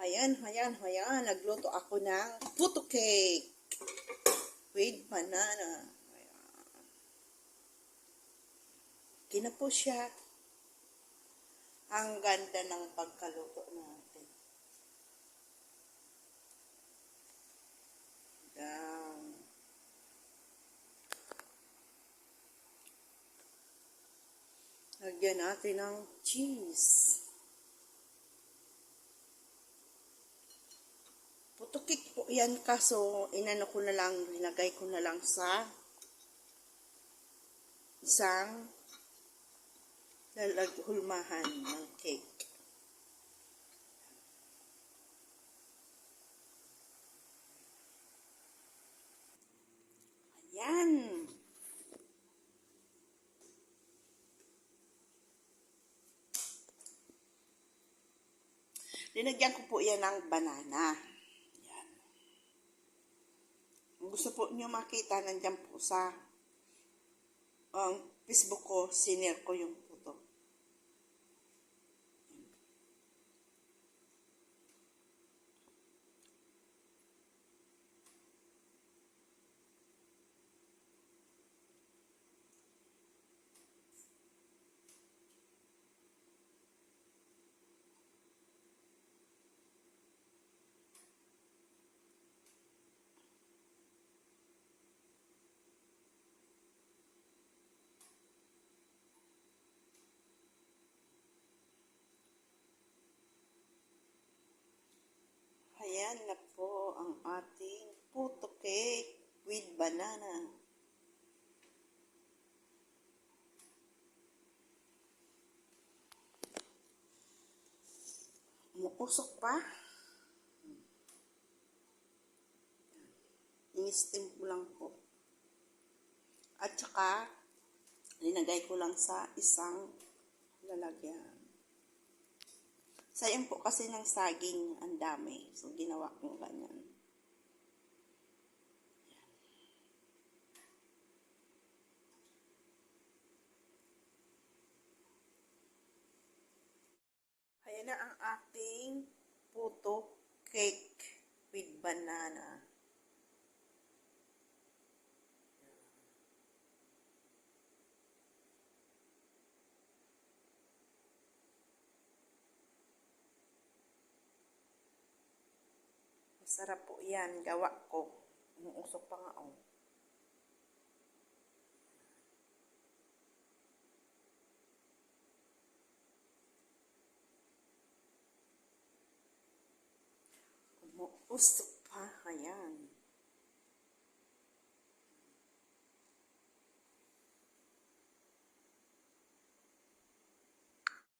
Ayan, ayan, ayan. Nagluto ako ng puto cake with banana. Ayan. Kinapo siya. Ang ganda ng pagkaluto natin. Ayan. Lagyan natin ng cheese. Puto cake po yan, kaso inano ko na lang, linagay ko na lang sa isang hulmahan ng cake. Ayan. Linagyan ko po yan ng banana. Ayan. Kung gusto po nyo makita, nandyan po sa Facebook ko, sinare ko yung puto. Ayan na po ang ating puto cake with banana. Umuusok pa. In-steam ko lang po. At saka, linagay ko lang sa isang lalagyan. Sayang po kasi ng saging ang dami. So, ginawa ko ganyan. Ayan na ang ating puto cake with banana. Masarap po yan. Gawa ko. Umuusok pa nga oh. Umuusok pa. Ayan.